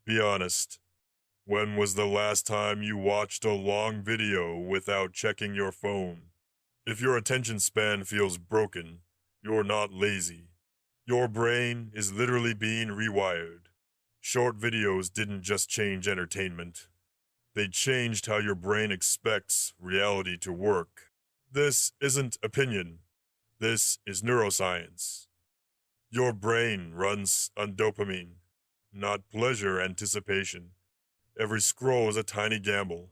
Be honest. When was the last time you watched a long video without checking your phone? If your attention span feels broken, you're not lazy. Your brain is literally being rewired. Short videos didn't just change entertainment. They changed how your brain expects reality to work. This isn't opinion. This is neuroscience. Your brain runs on dopamine, not pleasure anticipation. Every scroll is a tiny gamble.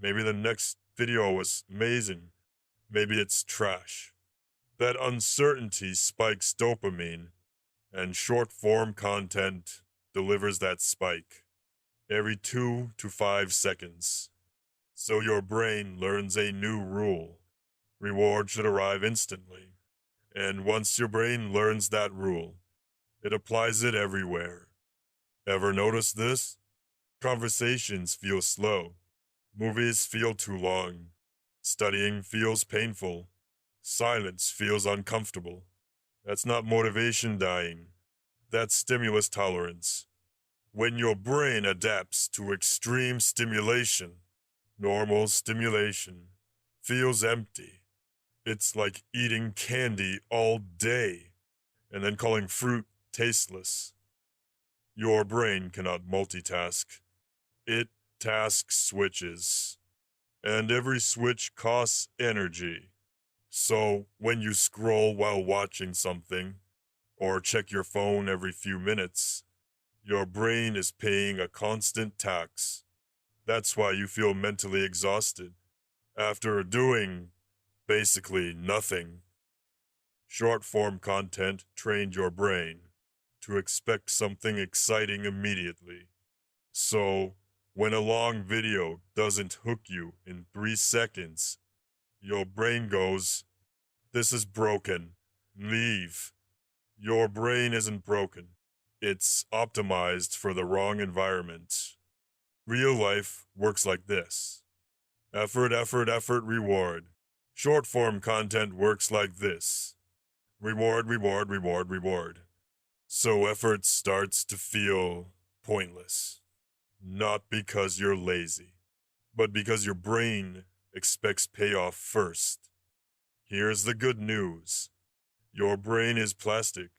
Maybe the next video was amazing. Maybe it's trash. That uncertainty spikes dopamine, and short-form content delivers that spike every 2 to 5 seconds. So your brain learns a new rule. Reward should arrive instantly. And once your brain learns that rule, it applies it everywhere. Ever notice this? Conversations feel slow. Movies feel too long. Studying feels painful. Silence feels uncomfortable. That's not motivation dying. That's stimulus tolerance. When your brain adapts to extreme stimulation, normal stimulation feels empty. It's like eating candy all day and then calling fruit tasteless. Your brain cannot multitask. It task switches. And every switch costs energy. So when you scroll while watching something, or check your phone every few minutes, your brain is paying a constant tax. That's why you feel mentally exhausted after doing basically nothing. Short-form content trained your brain to expect something exciting immediately. So, when a long video doesn't hook you in 3 seconds, your brain goes, "This is broken. Leave." Your brain isn't broken. It's optimized for the wrong environment. Real life works like this. Effort, effort, effort, reward. Short-form content works like this. Reward, reward, reward, reward. So effort starts to feel pointless. Not because you're lazy, but because your brain expects payoff first. Here's the good news. Your brain is plastic.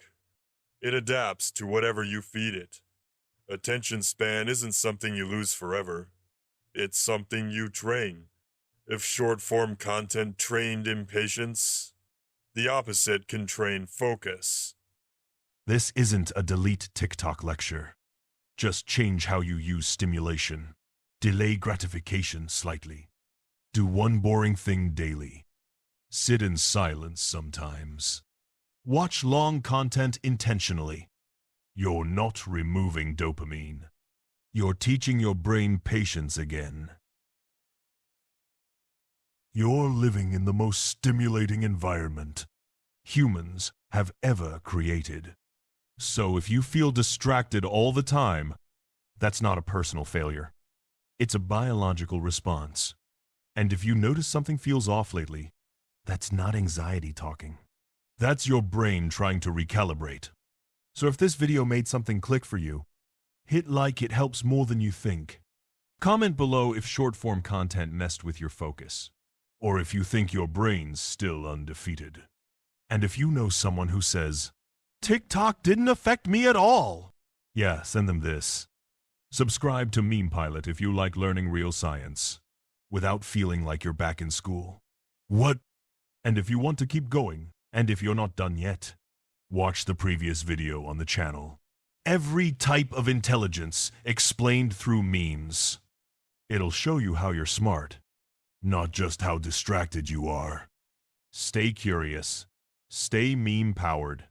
It adapts to whatever you feed it. Attention span isn't something you lose forever. It's something you train. If short-form content trained impatience, the opposite can train focus. This isn't a delete TikTok lecture. Just change how you use stimulation. Delay gratification slightly. Do one boring thing daily. Sit in silence sometimes. Watch long content intentionally. You're not removing dopamine. You're teaching your brain patience again. You're living in the most stimulating environment humans have ever created. So if you feel distracted all the time, that's not a personal failure. It's a biological response. And if you notice something feels off lately, that's not anxiety talking. That's your brain trying to recalibrate. So if this video made something click for you, hit like. It helps more than you think. Comment below if short-form content messed with your focus, or if you think your brain's still undefeated. And if you know someone who says, "TikTok didn't affect me at all," yeah, send them this. Subscribe to MemePilot if you like learning real science, without feeling like you're back in school. What? And if you want to keep going, and if you're not done yet, watch the previous video on the channel. Every type of intelligence explained through memes. It'll show you how you're smart, not just how distracted you are. Stay curious. Stay meme-powered.